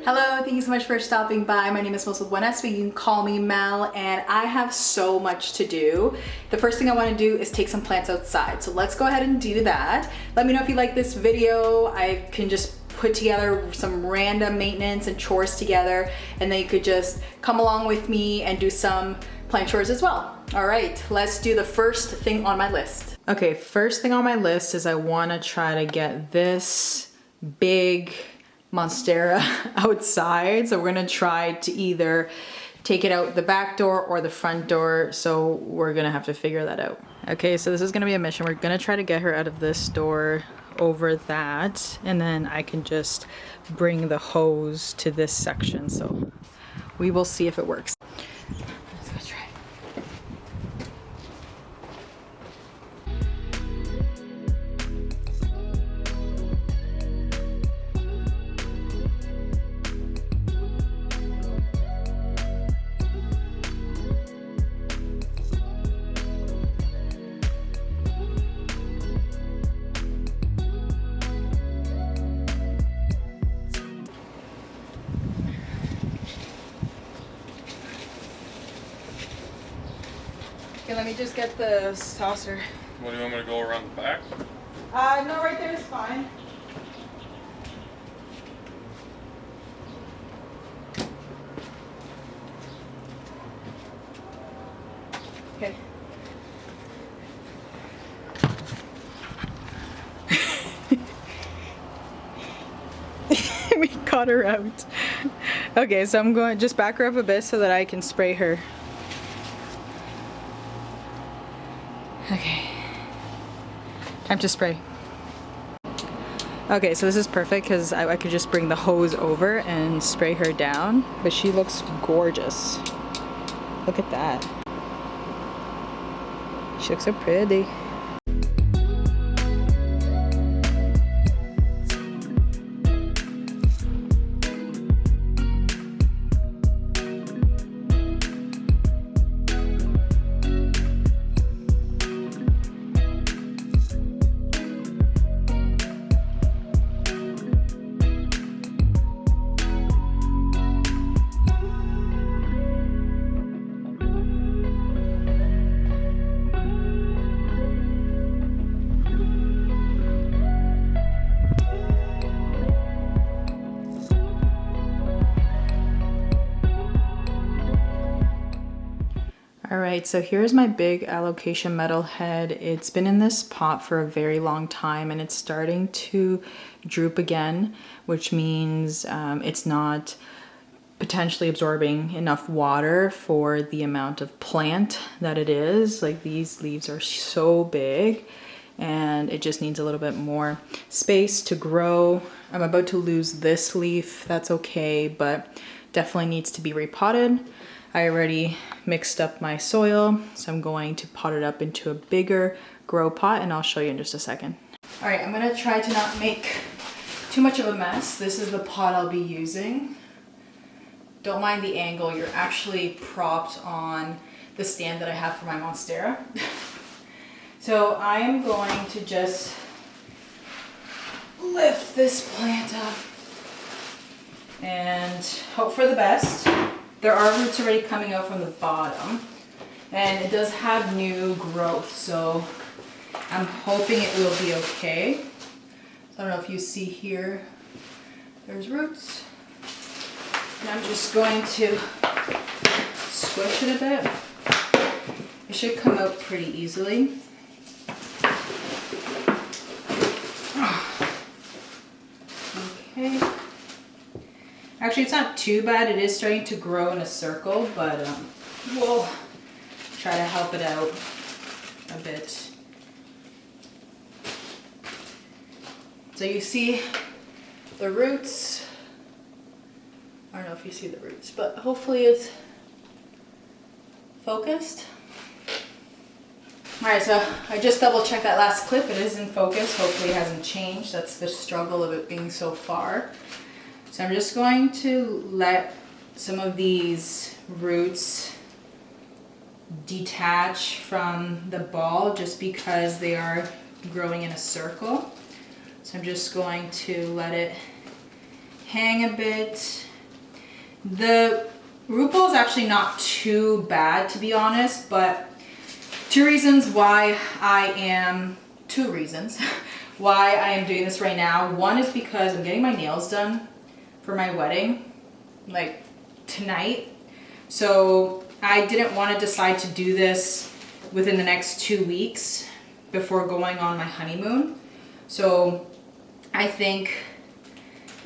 Hello, thank you so much for stopping by. My name is Melissa with 1S, but you can call me Mel, and I have so much to do. The first thing I want to do is take some plants outside. So let's go ahead and do that. Let me know if you like this video. I can just put together some random maintenance and chores together, and then you could just come along with me and do some plant chores as well. All right, let's do the first thing on my list. Okay, first thing on my list is I want to try to get this big monstera outside. So we're gonna try to either take it out the back door or the front door. So we're gonna have to figure that out. Okay, so this is gonna be a mission. We're gonna try to get her out of this door over that, and then I can just bring the hose to this section. So we will see if it works. Let's go try. Okay, let me just get the saucer. What, do you want me to go around the back? No, right there is fine. Okay. We got her out. Okay, so I'm going to just back her up a bit so that I can spray her. Okay, time to spray. Okay, so this is perfect because I could just bring the hose over and spray her down, but she looks gorgeous. Look at that. She looks so pretty. Alright, so here's my big Alocasia metal head. It's been in this pot for a very long time and it's starting to droop again, which means it's not potentially absorbing enough water for the amount of plant that it is. Like, these leaves are so big and it just needs a little bit more space to grow. I'm about to lose this leaf, that's okay, but definitely needs to be repotted. I already mixed up my soil, so I'm going to pot it up into a bigger grow pot, and I'll show you in just a second. All right, I'm gonna try to not make too much of a mess. This is the pot I'll be using. Don't mind the angle, you're actually propped on the stand that I have for my monstera. So I am going to just lift this plant up and hope for the best. There are roots already coming out from the bottom, and it does have new growth, so I'm hoping it will be okay. I don't know if you see here, there's roots. And I'm just going to squish it a bit. It should come out pretty easily. Okay. Actually, it's not too bad. It is starting to grow in a circle, but we'll try to help it out a bit. So you see the roots. I don't know if you see the roots, but hopefully it's focused. All right, so I just double checked that last clip. It is in focus. Hopefully it hasn't changed. That's the struggle of it being so far. So I'm just going to let some of these roots detach from the ball just because they are growing in a circle. So I'm just going to let it hang a bit The root ball is actually not too bad, to be honest, but two reasons why I am doing this right now. One is because I'm getting my nails done for my wedding, like tonight. So I didn't want to decide to do this within the next 2 weeks before going on my honeymoon. So I think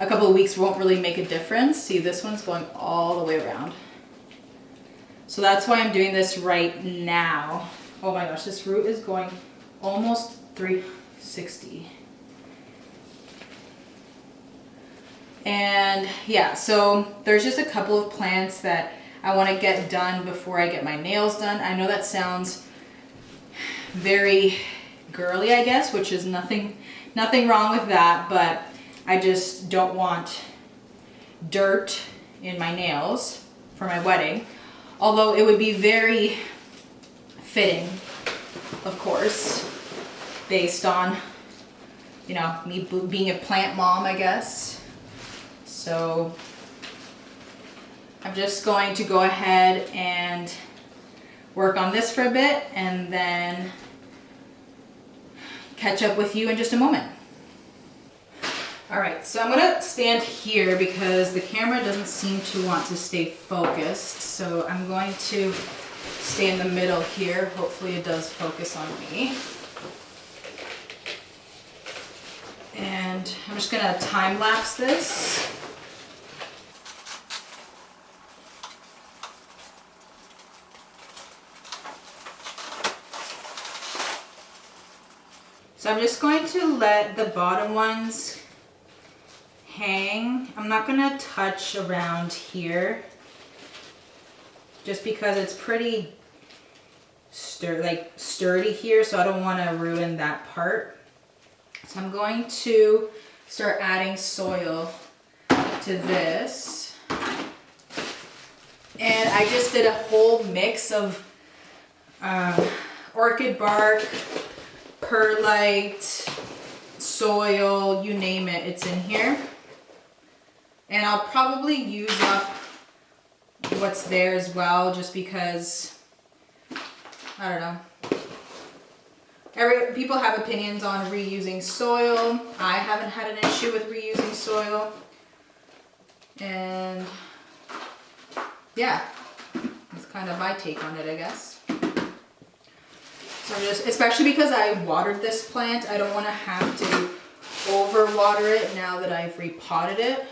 a couple of weeks won't really make a difference. See, this one's going all the way around. So that's why I'm doing this right now. Oh my gosh, this root is going almost 360. And yeah, so there's just a couple of plants that I want to get done before I get my nails done. I know that sounds very girly, I guess, which is nothing wrong with that, but I just don't want dirt in my nails for my wedding. Although it would be very fitting, of course, based on, you know, me being a plant mom, I guess. So I'm just going to go ahead and work on this for a bit and then catch up with you in just a moment. All right, so I'm gonna stand here because the camera doesn't seem to want to stay focused. So I'm going to stay in the middle here. Hopefully it does focus on me. And I'm just gonna time lapse this. So I'm just going to let the bottom ones hang. I'm not gonna touch around here just because it's pretty sturdy here, so I don't want to ruin that part. So I'm going to start adding soil to this. And I just did a whole mix of orchid bark, perlite, soil, you name it, it's in here. And I'll probably use up what's there as well, just because, I don't know. People have opinions on reusing soil. I haven't had an issue with reusing soil. And yeah, that's kind of my take on it, I guess. So I'm just, especially because I watered this plant, I don't want to have to overwater it now that I've repotted it.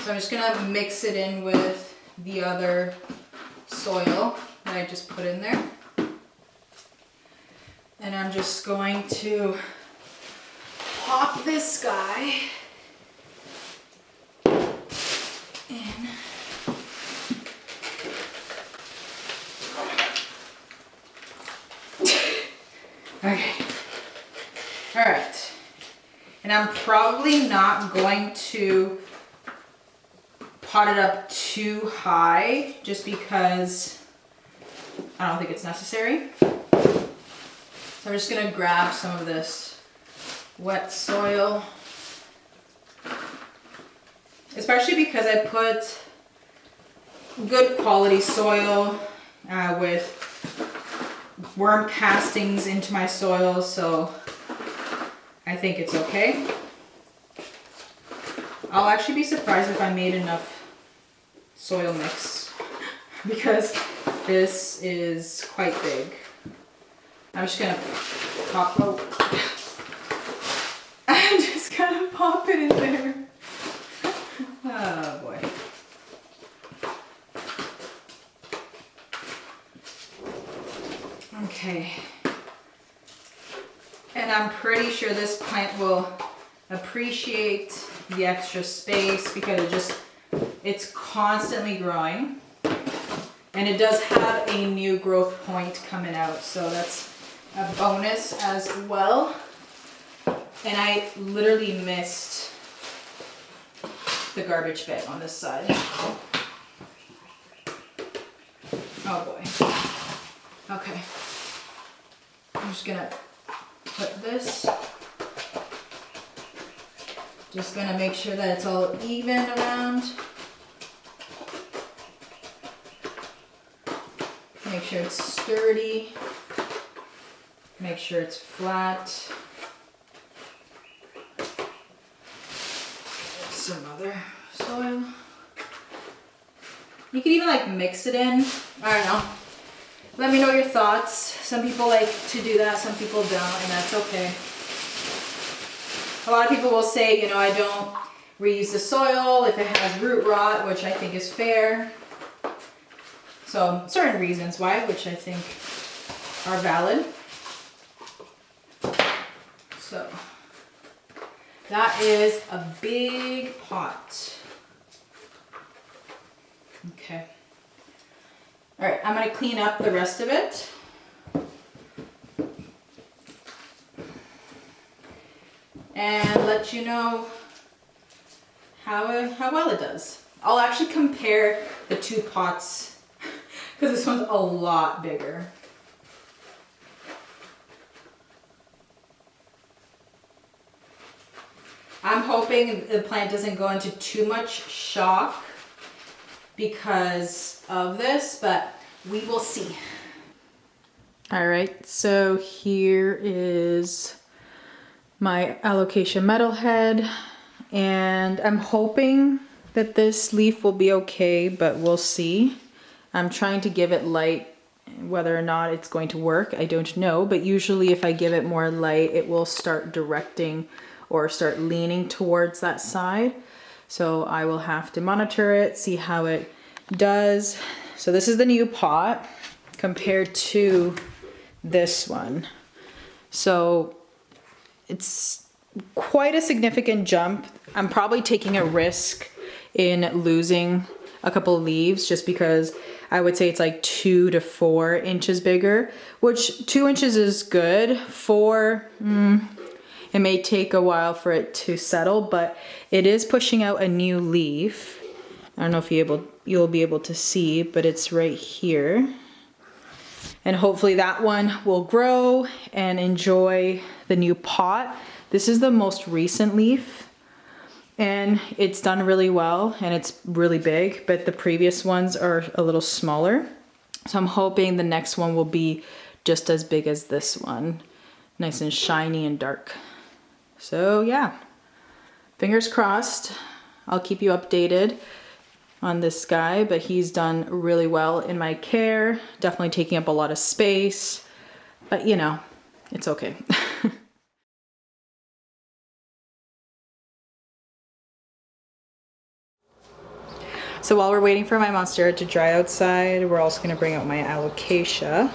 So I'm just gonna mix it in with the other soil that I just put in there. And I'm just going to pop this guy in. Okay. All right. And I'm probably not going to pot it up too high just because I don't think it's necessary. So I'm just gonna grab some of this wet soil, especially because I put good quality soil with worm castings into my soil, so I think it's okay. I'll actually be surprised if I made enough soil mix because this is quite big. I'm just gonna I'm just gonna pop it in there. Oh boy. Okay. And I'm pretty sure this plant will appreciate the extra space because it's constantly growing. And it does have a new growth point coming out, so that's a bonus as well. And I literally missed the garbage bin on this side. Oh boy. Okay. I'm just gonna put this Just gonna make sure that it's all even around. Make sure it's sturdy. Make sure it's flat. Some other soil. You can even like mix it in. I don't know. Let me know your thoughts. Some people like to do that, some people don't, and that's okay. A lot of people will say, you know, I don't reuse the soil if it has root rot, which I think is fair. So certain reasons why, which I think are valid. So that is a big pot. Okay. All right, I'm gonna clean up the rest of it. And let you know how well it does. I'll actually compare the two pots because this one's a lot bigger. I'm hoping the plant doesn't go into too much shock because of this, but we will see. All right, so here is my Alocasia metalhead, and I'm hoping that this leaf will be okay, but we'll see. I'm trying to give it light. Whether or not it's going to work, I don't know, but usually if I give it more light, it will start directing or start leaning towards that side. So I will have to monitor it, see how it does. So this is the new pot compared to this one. So it's quite a significant jump. I'm probably taking a risk in losing a couple leaves just because I would say it's like 2 to 4 inches bigger, which 2 inches is good. 4, it may take a while for it to settle, but it is pushing out a new leaf. I don't know if you'll be able to see, but it's right here. And hopefully that one will grow and enjoy the new pot. This is the most recent leaf and it's done really well and it's really big, but the previous ones are a little smaller. So I'm hoping the next one will be just as big as this one. Nice and shiny and dark. So yeah, fingers crossed. I'll keep you updated on this guy, but he's done really well in my care. Definitely taking up a lot of space, but you know, it's okay. So while we're waiting for my monstera to dry outside, we're also gonna bring out my Alocasia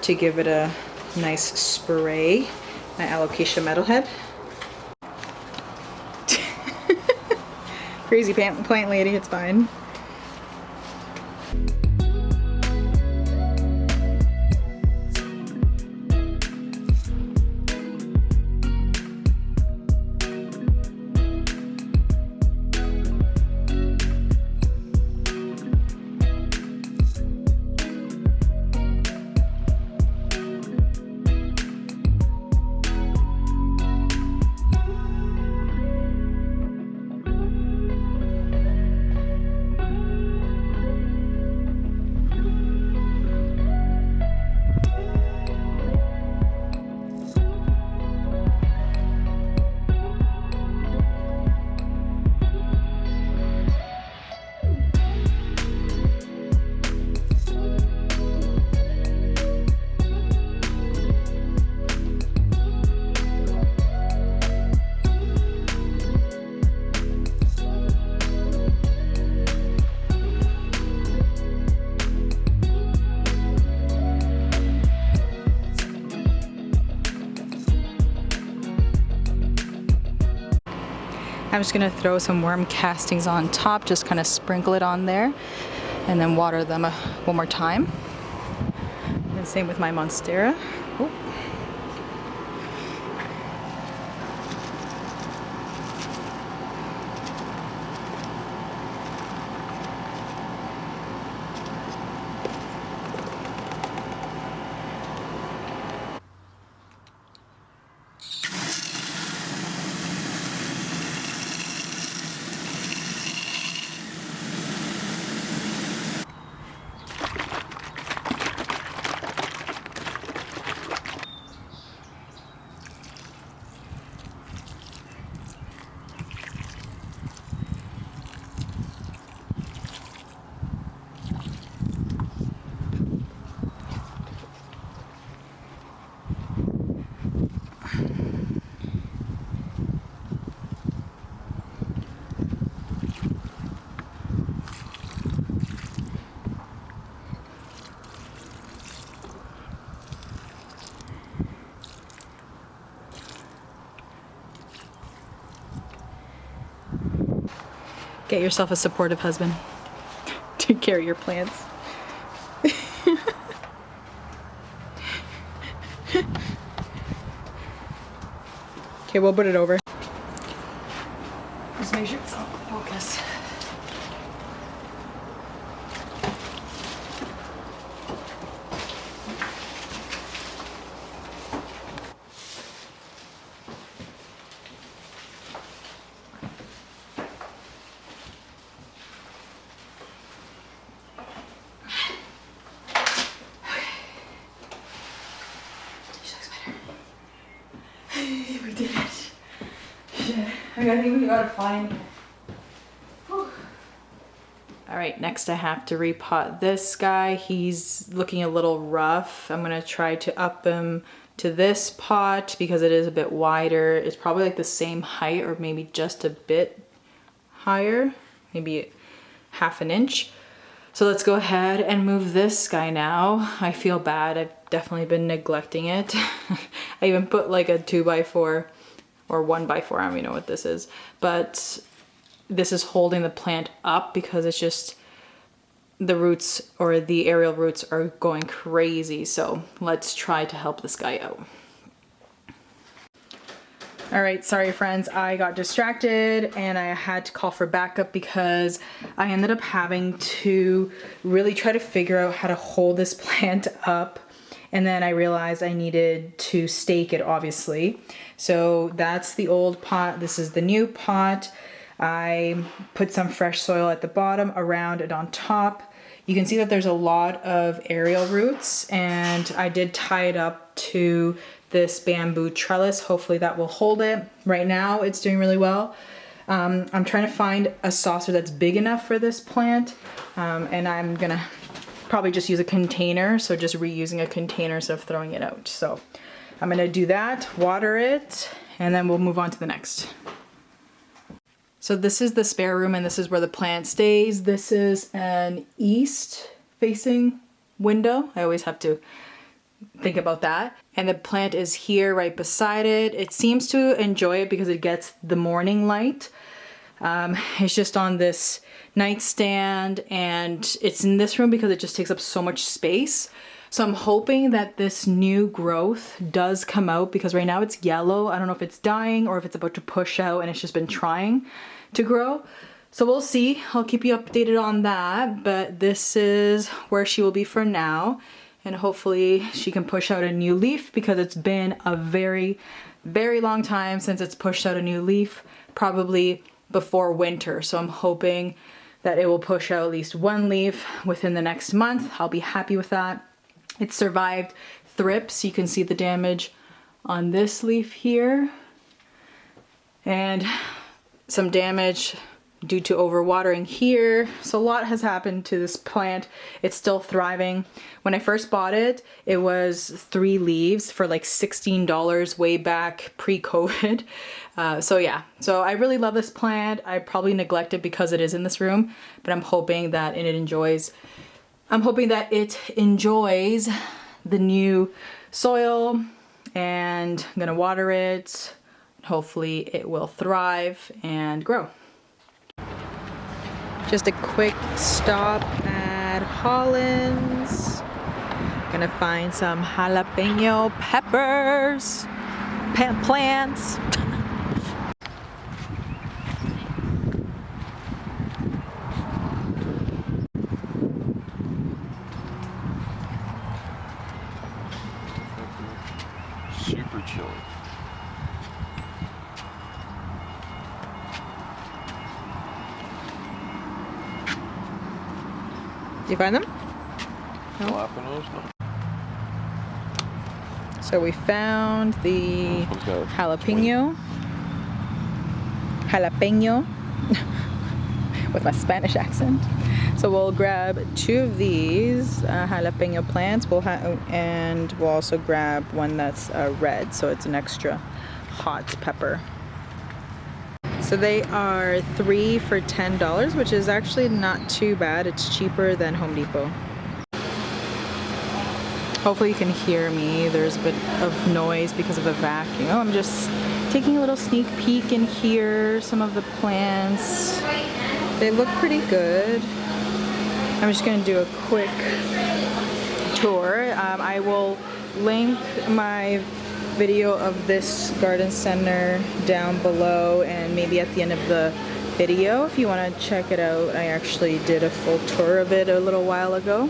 to give it a nice spray. My Alocasia metalhead. Crazy plant lady, it's fine. I'm just gonna throw some worm castings on top, just kind of sprinkle it on there, and then water them one more time. And same with my monstera. Oh. Get yourself a supportive husband. Take care of your plants. Okay, we'll put it over. Just make sure it's on focus. We did it. Shit. I think we gotta find. Whew. All right, next I have to repot this guy. He's looking a little rough. I'm gonna try to up him to this pot because it is a bit wider. It's probably like the same height or maybe just a bit higher, maybe half an inch. So let's go ahead and move this guy now. I feel bad, I've definitely been neglecting it. I even put like a 2x4 or 1x4, I don't even know what this is. But this is holding the plant up because it's just, the roots or the aerial roots are going crazy. So let's try to help this guy out. All right, sorry friends, I got distracted and I had to call for backup because I ended up having to really try to figure out how to hold this plant up. And then I realized I needed to stake it, obviously. So that's the old pot, this is the new pot. I put some fresh soil at the bottom, around and on top. You can see that there's a lot of aerial roots and I did tie it up to this bamboo trellis. Hopefully that will hold it. Right now it's doing really well. I'm trying to find a saucer that's big enough for this plant and I'm gonna probably just use a container, so just reusing a container instead of throwing it out. So I'm gonna do that, water it, and then we'll move on to the next. So this is the spare room and this is where the plant stays. This is an east facing window. I always have to think about that. And the plant is here right beside it. It seems to enjoy it because it gets the morning light. It's just on this nightstand and it's in this room because it just takes up so much space. So I'm hoping that this new growth does come out because right now it's yellow. I don't know if it's dying or if it's about to push out and it's just been trying to grow. So we'll see. I'll keep you updated on that, but this is where she will be for now. And hopefully she can push out a new leaf because it's been a very, very long time since it's pushed out a new leaf, probably before winter. So I'm hoping that it will push out at least one leaf within the next month. I'll be happy with that. It survived thrips. You can see the damage on this leaf here. And some damage due to overwatering here. So a lot has happened to this plant. It's still thriving. When I first bought it, it was 3 leaves for like $16 way back pre-COVID. So yeah, so I really love this plant. I probably neglect it because it is in this room, but I'm hoping that it enjoys the new soil, and I'm gonna water it. Hopefully it will thrive and grow. Just a quick stop at Holland's. Gonna find some jalapeno peppers, plants. Super chilly. Did you find them? No? Jalapenos? No. So we found the jalapeno with my Spanish accent. So we'll grab 2 of these jalapeno plants. And we'll also grab one that's red, so it's an extra hot pepper. So they are 3 for $10, which is actually not too bad. It's cheaper than Home Depot. Hopefully you can hear me. There's a bit of noise because of the vacuum. I'm just taking a little sneak peek in here, some of the plants. They look pretty good. I'm just gonna do a quick tour. I will link my video of this garden center down below and maybe at the end of the video if you want to check it out. I actually did a full tour of it a little while ago.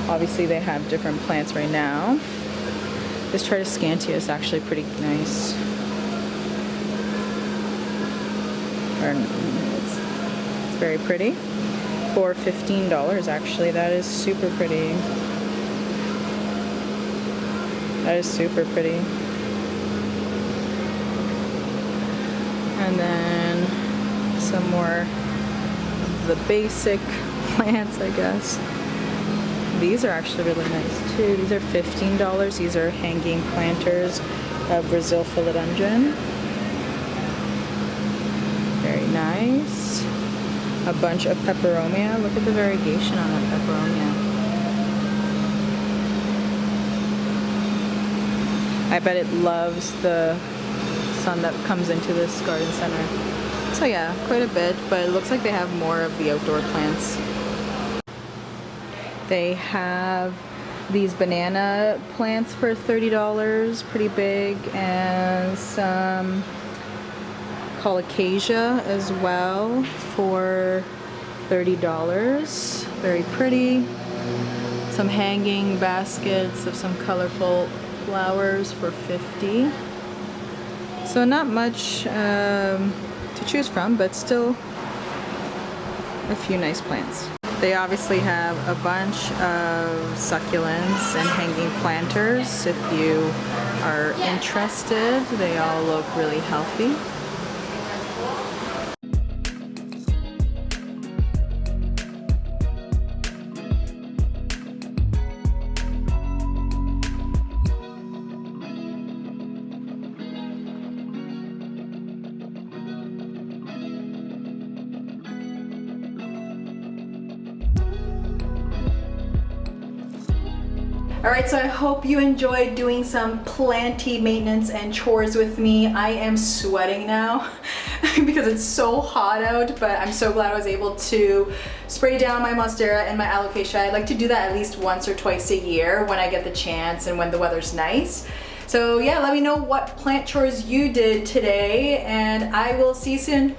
Obviously they have different plants right now. This Tradescantia is actually pretty nice. It's very pretty. For $15 actually. That is super pretty. That is super pretty. And then some more of the basic plants, I guess. These are actually really nice too. These are $15. These are hanging planters of Brazil philodendron. Very nice. A bunch of peperomia. Look at the variegation on that peperomia. I bet it loves the sun that comes into this garden center. So yeah, quite a bit, but it looks like they have more of the outdoor plants. They have these banana plants for $30, pretty big, and some Alocasia as well for $30. Very pretty. Some hanging baskets of some colorful flowers for $50. So not much to choose from, but still a few nice plants. They obviously have a bunch of succulents and hanging planters. If you are interested, they all look really healthy. Alright, so I hope you enjoyed doing some planty maintenance and chores with me. I am sweating now because it's so hot out, but I'm so glad I was able to spray down my monstera and my alocasia. I like to do that at least once or twice a year when I get the chance and when the weather's nice. So yeah, let me know what plant chores you did today, and I will see you soon.